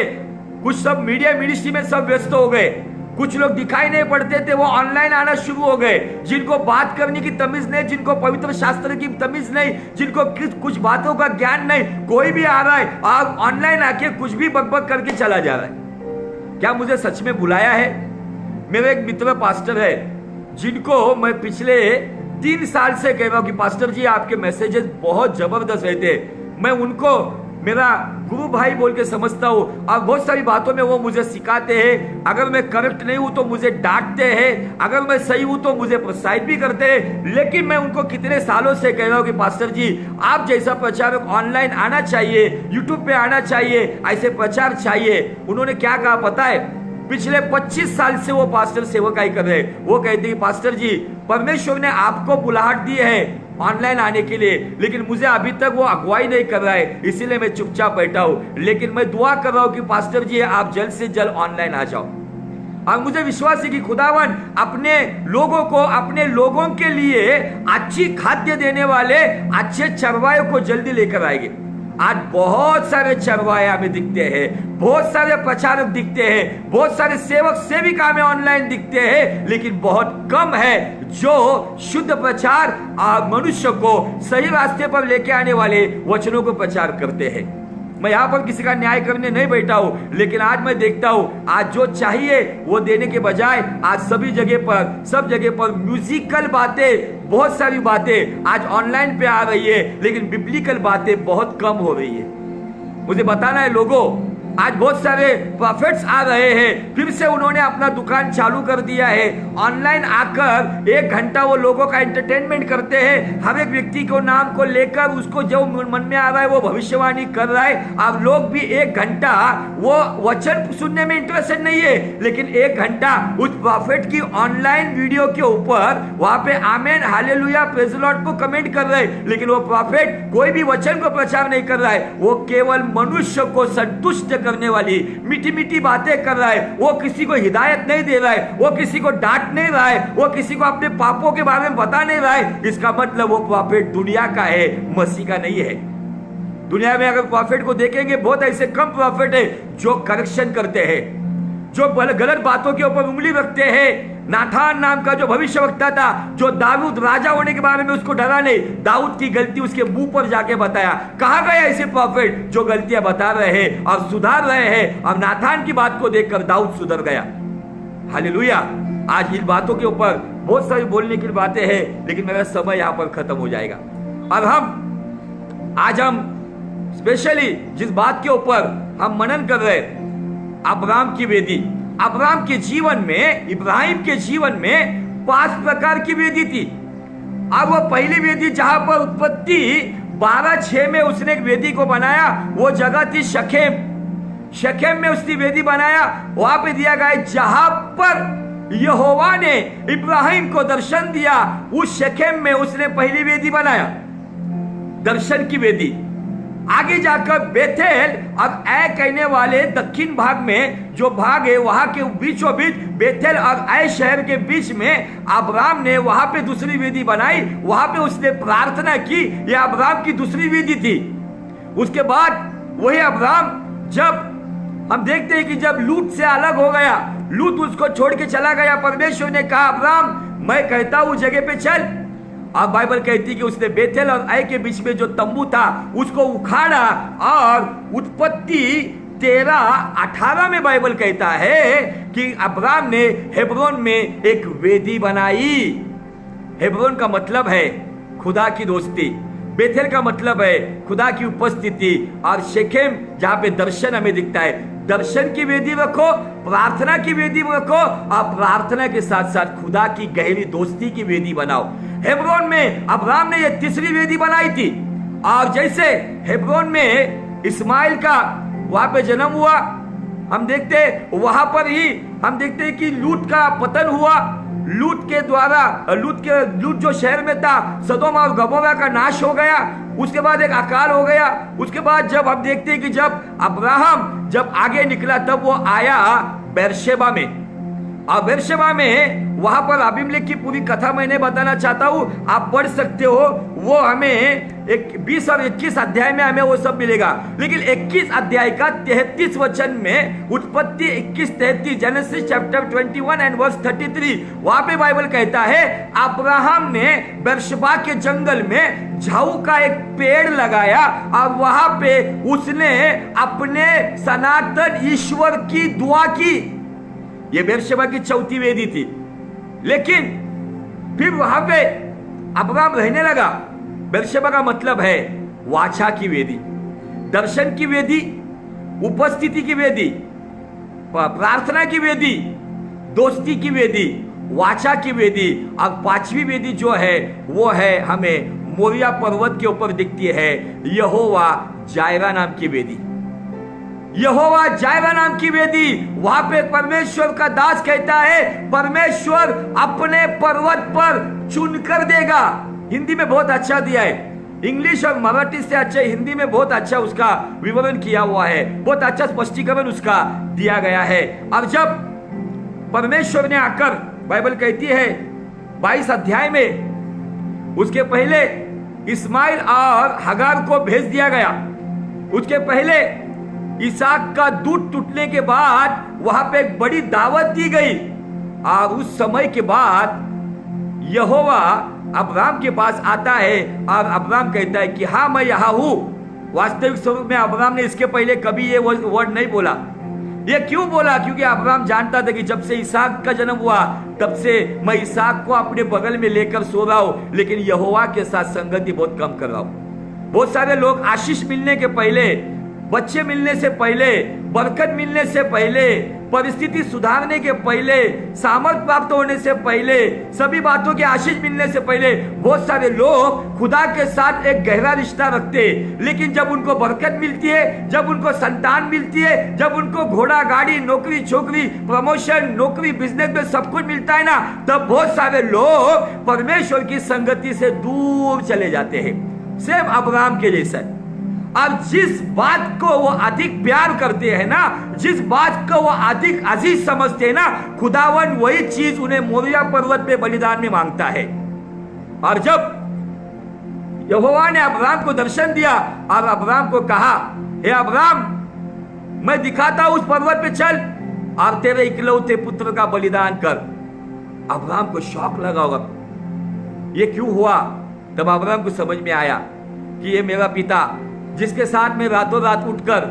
A: कुछ सब मीडिया मिनिस्ट्री में सब व्यस्त हो गए। कुछ लोग दिखाई नहीं पड़ते थे, वो ऑनलाइन आना शुरू हो गए। जिनको बात करने की तमीज नहीं, जिनको पवित्र शास्त्र की तमीज नहीं, जिनको कुछ बातों का ज्ञान नहीं, कोई भी आ रहा है और ऑनलाइन आके कुछ भी बकबक करके चला जा रहा है। क्या मुझे सच में बुलाया है? मेरे एक मित्र पास्टर है, जिनको मैं पिछले 3 साल से कह रहा हूं कि पास्टर जी आपके मैसेजेस बहुत जबरदस्त रहते हैं। मैं उनको मेरा गुरु भाई बोल के समझता हूँ और बहुत सारी बातों में वो मुझे सिखाते हैं। अगर मैं करेक्ट नहीं हूं तो मुझे डांटते हैं, अगर मैं सही हूं तो मुझे प्रोत्साहित भी करते हैं। लेकिन मैं उनको कितने सालों से कह रहा हूं कि पास्टर जी आप जैसा प्रचारक ऑनलाइन आना चाहिए, यूट्यूब पे आना चाहिए, ऐसे प्रचार चाहिए। उन्होंने क्या कहा पता है? पिछले 25 साल से वो पास्टर सेवकाई कर रहे हैं। वो कहते हैं पास्टर जी परमेश्वर ने आपको बुलाहट दी है ऑनलाइन आने के लिए, लेकिन मुझे अभी तक वो अगुवाई नहीं कर रहा है, इसीलिए मैं चुपचाप बैठा हूं। लेकिन मैं दुआ कर रहा हूं कि पास्टर जी आप जल्द से जल्द ऑनलाइन आ जाओ। और मुझे विश्वास है कि खुदावन अपने लोगों को, अपने लोगों के लिए अच्छी खाद्य देने वाले अच्छे चरवायों को जल्दी लेकर आएंगे। आज बहुत सारे चरवाहे हमें दिखते हैं, बहुत सारे प्रचारक दिखते हैं, बहुत सारे सेवक सेविका हमें ऑनलाइन दिखते हैं, लेकिन बहुत कम है जो शुद्ध प्रचार मनुष्य को सही रास्ते पर लेके आने वाले वचनों को प्रचार करते हैं। मैं यहाँ पर किसी का न्याय करने नहीं बैठा हूँ, लेकिन आज मैं देखता हूँ आज जो चाहिए वो देने के बजाय आज सभी जगह पर, सब जगह पर म्यूजिकल बातें, बहुत सारी बातें आज ऑनलाइन पे आ रही है, लेकिन बिब्लिकल बातें बहुत कम हो रही है। मुझे बताना है लोगों, आज बहुत सारे प्रॉफिट्स आ रहे हैं, फिर से उन्होंने अपना दुकान चालू कर दिया है। ऑनलाइन आकर 1 घंटा वो लोगों का एंटरटेनमेंट करते हैं, हर एक व्यक्ति को नाम को लेकर उसको जो मन में आ रहा है वो भविष्यवाणी कर रहा है। अब लोग भी 1 घंटा वो वचन सुनने में इंटरेस्टेड नहीं है, लेकिन 1 घंटा उस प्रॉफिट की ऑनलाइन वीडियो के ऊपर वहां पे amen hallelujah praise the Lord को कमेंट कर रहे हैं, लेकिन वो प्रॉफिट कोई भी वचन को प्रचार नहीं कर रहा है। वो केवल मनुष्य को संतुष्ट करने वाली मीठी मीठी बातें कर रहा है। वो किसी को हिदायत नहीं दे रहा है, वो किसी को डांट नहीं रहा है, वो किसी को अपने पापों के बारे में बता नहीं रहा है। इसका मतलब वो प्रॉफिट दुनिया का है, मसीह का नहीं है। दुनिया में अगर प्रॉफिट को देखेंगे बहुत ऐसे कम प्रॉफिट है जो करेक्शन करते हैं, जो गलत बातों के ऊपर उंगली रखते हैं। नाथान नाम का जो भविष्यवक्ता था, जो दाऊद राजा होने के बारे में उसको डरा नहीं, दाऊद की गलती उसके मुंह पर जाके बताया। कहा गया ऐसे प्रॉफिट जो गलतियां बता रहे हैं और सुधार रहे हैं, और नाथान की बात को देखकर दाऊद सुधर गया। हालेलुया। आज इन बातों के ऊपर बहुत सारी बोलने की बातें हैं, लेकिन मेरा समय यहाँ पर खत्म हो जाएगा। और आज हम स्पेशली जिस बात के ऊपर हम मनन कर रहे हैं, अब्राहम की वेदी। अब्राहम के जीवन में, इब्राहिम के जीवन में 5 प्रकार की वेदी थी। अब वो पहली वेदी जहां पर उत्पत्ति 12:6 में उसने एक वेदी को बनाया, वो जगह थी शकेम। शकेम में उसने वेदी बनाया। वहां पे दिया गया जहां पर यहोवा ने इब्राहिम को दर्शन दिया, उस शकेम में उसने पहली वेदी बनाया, दर्शन की वेदी। आगे जाकर बेथेल और ऐ कहने वाले दक्षिण भाग में जो भाग है, वहां के बीचों बीच बेथेल और ऐ शहर के बीच में अब्राहम ने वहां पे दूसरी वेदी बनाई। वहां पे उसने प्रार्थना की। यह अब्राहम की दूसरी वेदी थी। उसके बाद वही अब्राहम, जब हम देखते हैं कि जब लूत से अलग हो गया, लूत उसको छोड़ के चला गया, परमेश्वर ने कहा अब्राहम मैं कहता हूं जगह पे चल। अब बाइबल कहती है कि उसने बेथेल और ऐ के बीच में जो तंबू था उसको उखाड़ा और उत्पत्ति 13:18 में बाइबल कहता है कि अब्राहम ने हेब्रोन में एक वेदी बनाई। हेब्रोन का मतलब है खुदा की दोस्ती, बेथेल का मतलब है खुदा की उपस्थिति, और शेकेम जहां पे दर्शन हमें दिखता है। दर्शन की वेदी रखो, प्रार्थना की वेदी रखो, और प्रार्थना के साथ साथ खुदा की गहरी दोस्ती की वेदी बनाओ। हेब्रोन में अब्राहम ने यह तीसरी वेदी बनाई थी। और जैसे हेब्रोन में इस्माइल का वहां पे जन्म हुआ, हम देखते वहां पर ही हम देखते हैं कि लूत का पतन हुआ। लूत के द्वारा लूत जो शहर में था, सदोम और गमोरा का नाश हो गया। उसके बाद एक अकाल हो गया। उसके बाद जब हम देखते हैं कि जब अब्राहम जब आगे निकला, तब वो आया बेरशेबा में। और बेरशेबा में वहां पर अबीमेलेक की पूरी कथा मैंने बताना चाहता हूं, आप पढ़ सकते हो। वो हमें 20 और 21 अध्याय में हमें वो सब मिलेगा। लेकिन 21 अध्याय का 33 वचन में, उत्पत्ति 21:33, जेनेसिस चैप्टर 21 एंड वर्स 33, वहां पे बाइबल कहता है अब्राहम ने बेरशेबा के जंगल में झाऊ का एक पेड़ लगाया और वहां पे उसने अपने सनातन ईश्वर की दुआ की। यह बेरशेबा की चौथी वेदी थी। लेकिन फिर वहां पे अब्राहम रहने लगा। बेरशेबा का मतलब है वाचा की वेदी, दर्शन की वेदी, उपस्थिति की वेदी, प्रार्थना की वेदी, दोस्ती की वेदी, वाचा की वेदी। और 5वीं वेदी जो है वो है हमें मोरिया पर्वत के ऊपर दिखती है, यहोवा जायरा नाम की वेदी। यहोवा जायरा नाम की वेदी, वहां पे परमेश्वर का दास कहता है परमेश्वर अपने पर्वत पर चुनकर देगा। हिंदी में बहुत अच्छा दिया है, इंग्लिश और मराठी से अच्छा हिंदी में बहुत अच्छा उसका विवरण किया हुआ है, बहुत अच्छा स्पष्टीकरण उसका दिया गया है। और जब परमेश्वर ने आकर, बाइबल कहती है 22 अध्याय में, उसके पहले इस्माइल और हगार को भेज दिया गया। उसके पहले इसहाक का दूध टूटने के बाद वहां पे एक बड़ी दावत दी गई। और उस समय के बाद यहोवा अब्राहम के पास आता है और अब्राहम कहता है कि हाँ मैं यहाँ हूं। वास्तविक स्वरूप में अब्राहम ने इसके पहले कभी ये वर्ड नहीं बोला। ये क्यों बोला? क्योंकि अब्राहम जानता था कि जब से इसहाक का जन्म हुआ तब से मैं इसहाक को अपने बगल में लेकर सो रहा हूं, लेकिन यहोवा के साथ संगति बहुत कम कर रहा हूं। बहुत सारे लोग आशीष मिलने के पहले, बच्चे मिलने से पहले, बरकत मिलने से पहले, परिस्थिति सुधारने के पहले, सामर्थ प्राप्त होने से पहले, सभी बातों के आशीष मिलने से पहले बहुत सारे लोग खुदा के साथ एक गहरा रिश्ता रखते हैं। लेकिन जब उनको बरकत मिलती है, जब उनको संतान मिलती है, जब उनको घोड़ा गाड़ी, नौकरी छोकरी, प्रमोशन, नौकरी, बिजनेस में सब कुछ मिलता है ना, तब बहुत सारे लोग परमेश्वर की संगति से दूर चले जाते हैं। सेम अब्राहम के जैसा। अब जिस बात को वो अधिक प्यार करते हैं ना, जिस बात को वो अधिक अजीज समझते हैं ना, खुदावन वही चीज उन्हें मोरिया पर्वत पे बलिदान में मांगता है। और जब यहोवा ने अब्राहम को दर्शन दिया और अब्राहम को कहा, हे अब्राहम मैं दिखाता हूं, उस पर्वत पे चल और तेरे इकलौते पुत्र का बलिदान कर। अब्राहम को शौक लगा होगा, ये क्यों हुआ? तब अब्राहम को समझ में आया कि ये मेरा पिता जिसके साथ में रातों रात उठकर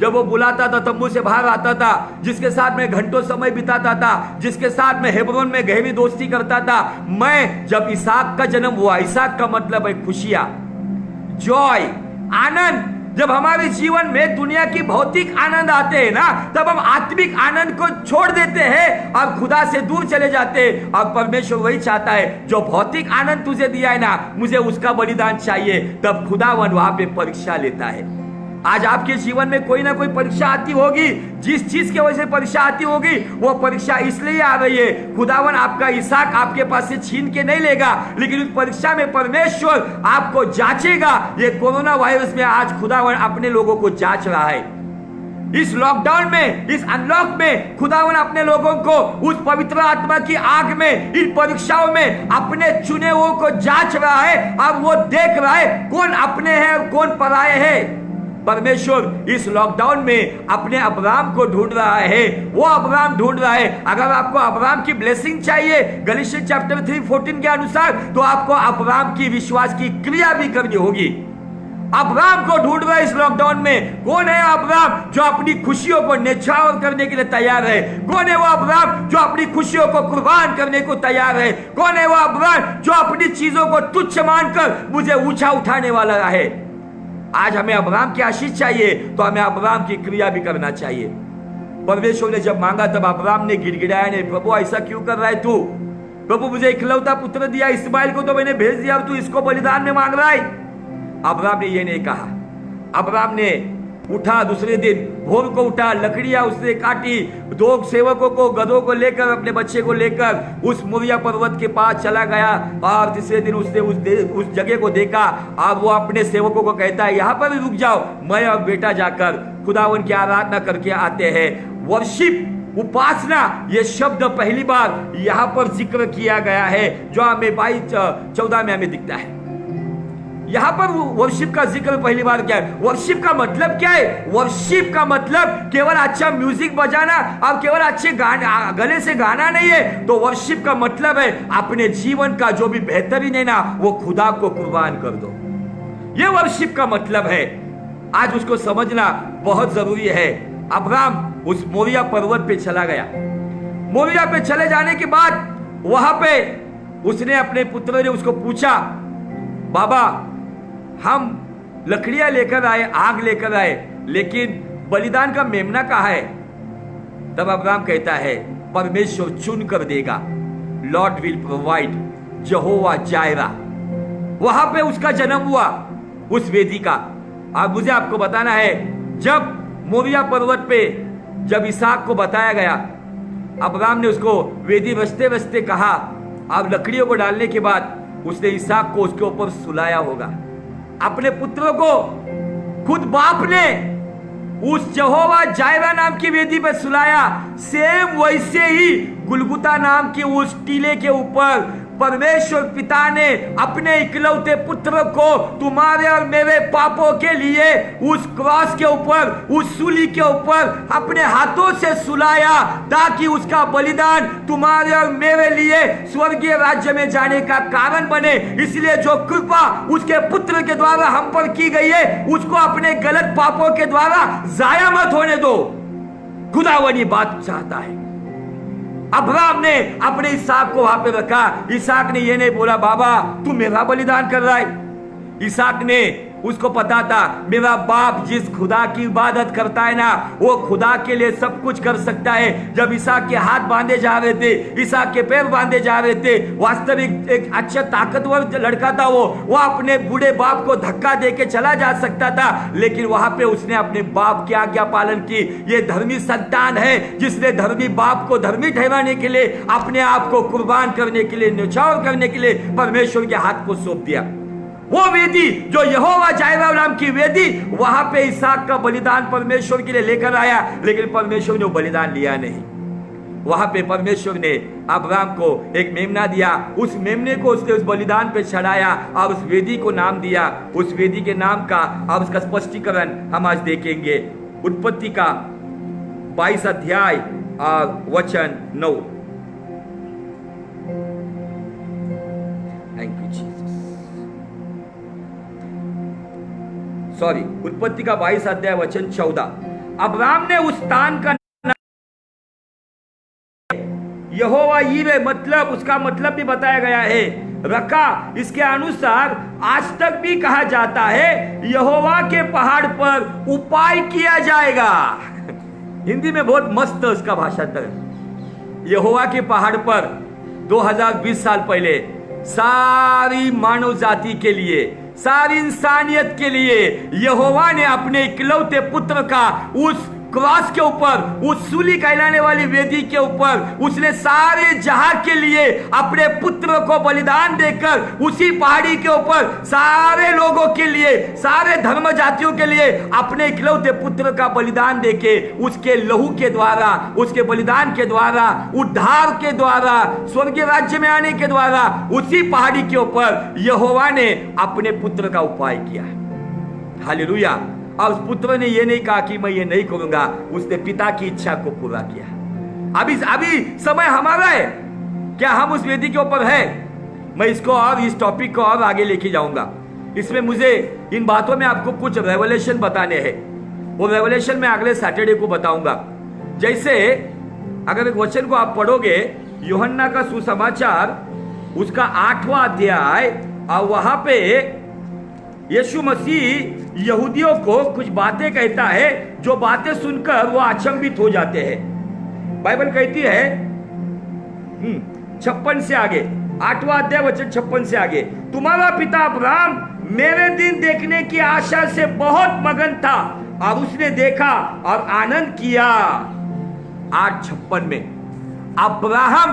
A: जब वो बुलाता था तंबू से बाहर आता था, जिसके साथ में घंटों समय बिताता था, जिसके साथ में हेब्रोन में गहरी दोस्ती करता था। मैं जब इसहाक का जन्म हुआ, इसहाक का मतलब है खुशियां, जॉय, आनंद। जब हमारे जीवन में दुनिया की भौतिक आनंद आते हैं ना, तब हम आत्मिक आनंद को छोड़ देते हैं और खुदा से दूर चले जाते हैं। और परमेश्वर वही चाहता है, जो भौतिक आनंद तुझे दिया है ना, मुझे उसका बलिदान चाहिए। तब खुदावन वहां पे परीक्षा लेता है। आज आपके जीवन में कोई ना कोई परीक्षा आती होगी, जिस चीज की वजह से परीक्षा आती होगी, वो परीक्षा इसलिए आ रही है, खुदावन आपका इसहाक आपके पास से छीन के नहीं लेगा, लेकिन उस परीक्षा में परमेश्वर आपको जांचेगा। ये कोरोना वायरस में आज खुदावन अपने लोगों को जांच रहा है। इस लॉकडाउन में, इस अनलॉक में खुदावन अपने लोगों को उस पवित्र आत्मा की आग में, इन परीक्षाओं में अपने चुने हुओं को जांच रहा है। अब वो देख रहा है कौन अपने हैं और कौन पराये हैं। परमेश्वर इस लॉकडाउन में अपने अब्राहम को ढूंढ रहा है, वो अब्राहम ढूंढ रहा है। अगर आपको अब्राहम की ब्लेसिंग चाहिए गलीशियन चैप्टर 3:14 के अनुसार, तो आपको अब्राहम की विश्वास की क्रिया भी करनी होगी। अब्राहम को ढूंढ रहा है इस लॉकडाउन में। कौन है अब्राहम जो अपनी खुशियों को न्यौछावर करने के लिए तैयार है? कौन है वो अब्राहम जो अपनी खुशियों को कुर्बान करने को तैयार है? कौन है वो अब्राहम जो अपनी चीजों को तुच्छ मानकर मुझे ऊंचा उठाने वाला है? आज हमें अब्राहम की आशीष चाहिए, तो हमें अब्राहम की क्रिया भी करना चाहिए। परमेश्वर ने जब मांगा तब अब्राहम ने गिड़गिड़ाया नहीं, प्रभु ऐसा क्यों कर रहा है तू? प्रभु मुझे इकलौता पुत्र दिया, इस्माइल को तो मैंने भेज दिया, अब तू इसको बलिदान में मांग रहा है। अब्राहम ने ये नहीं कहा। अब्राहम ने उठा, दूसरे दिन भोर को उठा, लकड़ियां उसने काटी, 2 सेवकों को, गधों को लेकर, अपने बच्चे को लेकर उस मोरिया पर्वत के पास चला गया। और तीसरे दिन उसने उस जगह को देखा। अब वो अपने सेवकों को कहता है, यहाँ पर रुक जाओ, मैं और बेटा जाकर खुदावन की आराधना करके आते हैं। वर्शिप, उपासना, ये शब्द पहली बार यहाँ पर जिक्र किया गया है, जो हमें 22-14 में हमें दिखता है। यहां पर वर्शिप का जिक्र पहली बार क्या है? वर्शिप का मतलब क्या है? वर्शिप का मतलब केवल अच्छा म्यूजिक बजाना और केवल अच्छे गले से गाना नहीं है। तो वर्शिप का मतलब है अपने जीवन का जो भी बेहतरीन है ना, वो खुदा को कुर्बान कर दो। ये वर्शिप का मतलब है। आज उसको समझना बहुत जरूरी है। अब्राहम उस मोरिया पर्वत पे चला गया। मोरिया पे चले जाने के बाद वहां पे उसने अपने पुत्र ने उसको पूछा, बाबा हम लकड़ियां लेकर आए, आग लेकर आए, लेकिन बलिदान का मेमना कहाँ है? तब अब्राहम कहता है, परमेश्वर चुन कर देगा, लॉर्ड विल प्रोवाइड, यहोवा जायरा। वहां पे उसका जन्म हुआ, उस वेदी का। अब मुझे आपको बताना है, जब मोरिया पर्वत पे जब इसहाक को बताया गया, अब्राहम ने उसको वेदी रचते रचते कहा, अब लकड़ियों को डालने के बाद उसने इसहाक को उसके ऊपर सुलाया होगा। अपने पुत्र को खुद बाप ने उस यहोवा जायरा नाम की वेदी पर सुलाया। सेम वैसे ही गुलगुता नाम की उस टीले के ऊपर परमेश्वर पिता ने अपने इकलौते पुत्र को तुम्हारे और मेरे पापों के लिए उस क्रॉस के ऊपर, उस सूली के ऊपर अपने हाथों से सुलाया, ताकि उसका बलिदान तुम्हारे और मेरे लिए स्वर्गीय राज्य में जाने का कारण बने। इसलिए जो कृपा उसके पुत्र के द्वारा हम पर की गई है, उसको अपने गलत पापों के द्वारा जाया मत होने दो। खुदावन ये बात चाहता है। अब्राहम ने अपने इसहाक को वहां पे रखा। इसहाक ने ये नहीं बोला, बाबा तू मेरा बलिदान कर रहा है। इसहाक ने, उसको पता था मेरा बाप जिस खुदा की इबादत करता है ना, वो खुदा के लिए सब कुछ कर सकता है। जब इसहाक के हाथ बांधे जा रहे थे, इसहाक के पैर बांधे जा रहे थे, वास्तविक एक अच्छा ताकतवर लड़का था वो अपने बूढ़े बाप को धक्का दे के चला जा सकता था, लेकिन वहां पे उसने अपने बाप की आज्ञा पालन की। ये धर्मी संतान है जिसने धर्मी बाप को धर्मी ठहराने के लिए, अपने आप को कुर्बान करने के लिए, न्यौछावर करने के लिए परमेश्वर के हाथ को सौंप दिया। वो वेदी जो यहोवा जायरा नाम की वेदी, वहां पे इसहाक का बलिदान परमेश्वर के लिए लेकर आया, लेकिन परमेश्वर ने वो बलिदान लिया नहीं। वहां पे परमेश्वर ने अब्राहम को एक मेमना दिया, उस मेमने को उसने उस बलिदान पे चढ़ाया और उस वेदी को नाम दिया। उस वेदी के नाम का और उसका स्पष्टीकरण हम आज देखेंगे। उत्पत्ति का 22 अध्याय और वचन 9। Thank you Jesus. उत्पत्ति का 22 अध्याय वचन 14। अब्राहम ने उस स्थान का यहोवा यीरे, मतलब उसका मतलब भी बताया गया है, रखा। इसके अनुसार आज तक भी कहा जाता है यहोवा के पहाड़ पर उपाय किया जाएगा। हिंदी में बहुत मस्त उसका भाषांतर है। यहोवा के पहाड़ पर 2020 साल पहले सारी मानव जाति के लिए, सारी इंसानियत के लिए यहोवा ने अपने इकलौते पुत्र का उस क्रॉस के ऊपर, उस सूली कहलाने वाली वेदी के ऊपर उसने सारे जहां के लिए अपने पुत्र को बलिदान देकर उसी पहाड़ी के ऊपर सारे लोगों के लिए, सारे धर्म जातियों के लिए अपने इकलौते पुत्र का बलिदान देके उसके लहू के द्वारा, उसके बलिदान के द्वारा, उद्धार के द्वारा, स्वर्गीय राज्य में आने के द्वारा उसी पहाड़ी के ऊपर यहोवा ने अपने पुत्र का उपाय किया। हालेलुया। और उस पुत्र ने यह नहीं कहा कि मैं ये नहीं करूंगा, उसने पिता की इच्छा को पूरा किया। अभी समय हमारा है, क्या हम उस वेदी के ऊपर है? मैं इसको और इस टॉपिक को और आगे लेके जाऊंगा। इसमें मुझे इन बातों में आपको कुछ रेवलेशन बताने हैं। वो रेवलेशन मैं अगले सैटरडे को बताऊंगा। जैसे अगर एक वचन को आप पढ़ोगे, यूहन्ना का सुसमाचार उसका 8वां अध्याय, और वहां पे यीशु मसीह यहूदियों को कुछ बातें कहता है, जो बातें सुनकर वो अचंभित हो जाते हैं। बाइबल कहती है 56 से आगे, 8वां अध्याय वचन 56 से आगे, तुम्हारा पिता अब्राहम मेरे दिन देखने की आशा से बहुत मगन था और उसने देखा और आनंद किया। 8:56 में अब्राहम,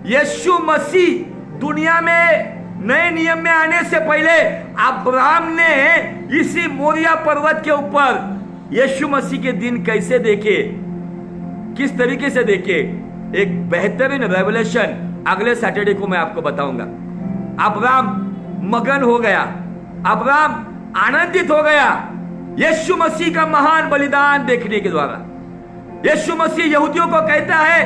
A: यीशु मसीह दुनिया में नए नियम में आने से पहले अब्राहम ने इसी मोरिया पर्वत के ऊपर यीशु मसीह के दिन कैसे देखे, किस तरीके से देखे, एक बेहतरीन रेवलेशन अगले सैटरडे को मैं आपको बताऊंगा। अब्राहम मगन हो गया, अब्राहम आनंदित हो गया यीशु मसीह का महान बलिदान देखने के द्वारा। यीशु मसीह यहूदियों को कहता है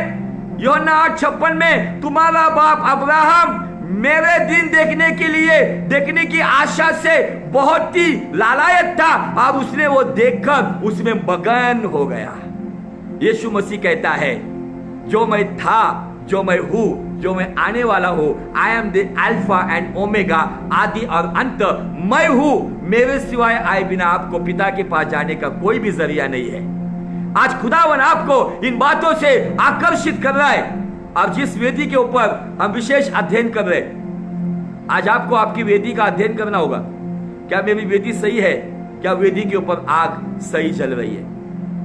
A: यूहन्ना 8:56 में, तुम्हारा बाप अब्राहम मेरे दिन देखने की आशा से बहुत ही लालायत था, अब उसने वो देखकर उसमें मगन हो गया। यीशु मसीह कहता है, जो मैं था, जो मैं हूं, जो मैं आने वाला हूं, I am the alpha and omega, आदि और अंत, मैं हूं, मेरे सिवाय आए बिना आपको पिता के पास जाने का कोई भी जरिया नहीं है। आज खुदावन आपको इन बातों से आकर्षित कर रहा है। और जिस वेदी के ऊपर हम विशेष अध्ययन कर रहे हैं, आज आपको आपकी वेदी का अध्ययन करना होगा। क्या मेरी वेदी सही है? क्या वेदी के ऊपर आग सही जल रही है?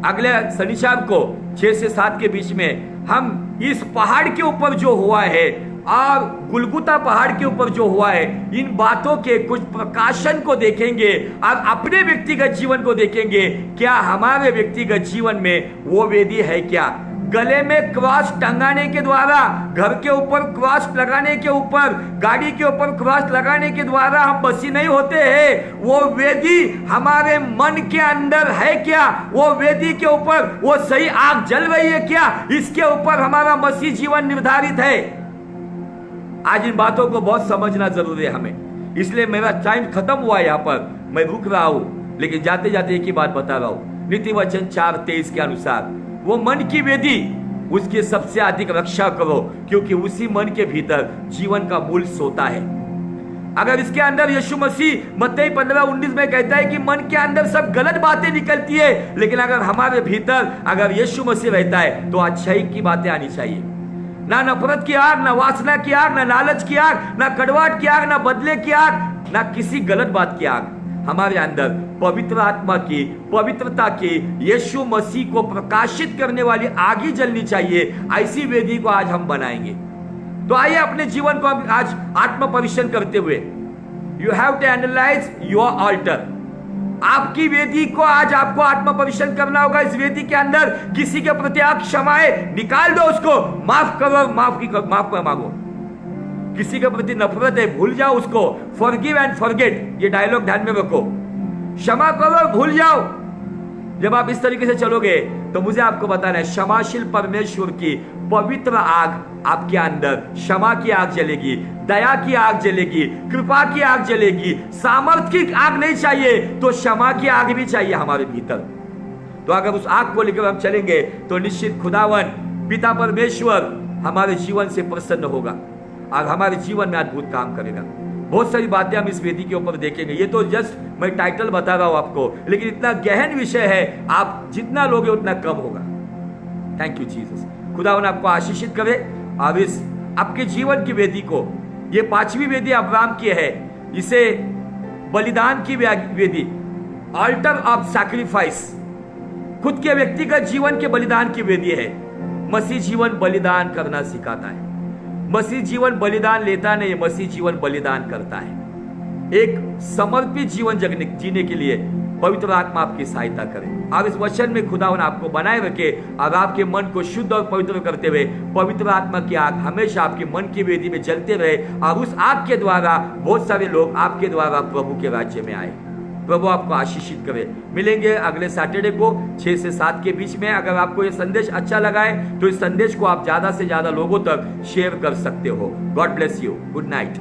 A: अगले शनिवार को 6 से 7 के बीच में हम इस पहाड़ के ऊपर जो हुआ है और गुलगुता पहाड़ के ऊपर जो हुआ है, इन बातों के कुछ प्रकाशन को देखेंगे और अपने व्यक्तिगत जीवन को देखेंगे। क्या हमारे व्यक्तिगत जीवन में वो वेदी है? क्या गले में क्रॉस टंगाने के द्वारा, घर के ऊपर क्रॉस लगाने के ऊपर, गाड़ी के ऊपर क्रॉस लगाने के द्वारा हम बसी नहीं होते हैं। वो वेदी हमारे मन के अंदर है क्या? वो वेदी के ऊपर वो सही आग जल रही है क्या? इसके ऊपर हमारा मसीह जीवन निर्धारित है। आज इन बातों को बहुत समझना जरूरी है हमें। इसलिए मेरा टाइम खत्म हुआ है, यहाँ पर मैं रुक रहा हूं, लेकिन जाते जाते एक ही बात बता रहा हूं। नीति वचन 4:23 के अनुसार वो मन की वेदी, उसकी सबसे अधिक रक्षा करो, क्योंकि उसी मन के भीतर जीवन का मूल सोता है। अगर इसके अंदर यीशु मसीह मत्ती 15:19 में कहता है कि मन के अंदर सब गलत बातें निकलती है, लेकिन अगर हमारे भीतर अगर यीशु मसीह रहता है तो अच्छाई की बातें आनी चाहिए। ना नफरत की आग, ना वासना की आग, ना लालच की आग, ना कड़वाहट की आग, ना बदले की आग, ना किसी गलत बात की आग। हमारे अंदर पवित्र आत्मा की, पवित्रता की, यीशु मसीह को प्रकाशित करने वाली आग ही जलनी चाहिए। ऐसी वेदी को आज हम बनाएंगे। तो आइए अपने जीवन को हम आज आत्म परीक्षण करते हुए, you have to analyse your altar. आपकी वेदी को आज आपको आत्म परीक्षण करना होगा। इस वेदी के अंदर किसी के प्रति आप क्षमाएं निकाल दो, उसको माफ करो, माफ मांगो। किसी के प्रति नफरत है, भूल जाओ उसको। फॉरगिव एंड फॉरगेट, ये डायलॉग ध्यान में रखो। क्षमा करो, भूल जाओ। जब आप इस तरीके से चलोगे तो मुझे आपको बताना है, क्षमाशील परमेश्वर की पवित्र आग आपके अंदर, क्षमा की आग जलेगी, दया की आग जलेगी, कृपा की आग जलेगी। सामर्थ्य की आग नहीं चाहिए तो क्षमा की आग भी चाहिए हमारे भीतर। तो अगर उस आग को लेकर हम चलेंगे तो निश्चित खुदावन पिता परमेश्वर हमारे जीवन से प्रसन्न होगा और हमारे जीवन में अद्भुत काम करेगा। बहुत सारी बातें हम इस वेदी के ऊपर देखेंगे। ये तो जस्ट मैं टाइटल बता रहा हूं आपको, लेकिन इतना गहन विषय है, आप जितना लोगे उतना कम होगा। Thank you Jesus. खुदावन आपको आशीषित करे। अब इस आपके जीवन की वेदी को, ये 5वीं वेदी अब्राहम की है, इसे बलिदान की वेदी, ऑल्टर ऑफ सैक्रिफाइस, खुद के व्यक्तिगत जीवन के बलिदान की वेदी है। मसीह जीवन बलिदान करना सिखाता है। मसीह जीवन बलिदान लेता नहीं, मसीह जीवन बलिदान करता है। एक समर्पित जीवन जीने के लिए पवित्र आत्मा आपकी सहायता करे। आप इस वचन में खुदावन आपको बनाए रखे और आपके मन को शुद्ध और पवित्र करते हुए पवित्र आत्मा की आग हमेशा आपके मन की वेदी में जलते रहे और उस आग के द्वारा बहुत सारे लोग आपके द्वारा प्रभु के राज्य में आए। प्रभु आपको आशीषित करे। मिलेंगे अगले सैटरडे को 6 से 7 के बीच में। अगर आपको ये संदेश अच्छा लगा है तो इस संदेश को आप ज्यादा से ज्यादा लोगों तक शेयर कर सकते हो। God bless you. Good night.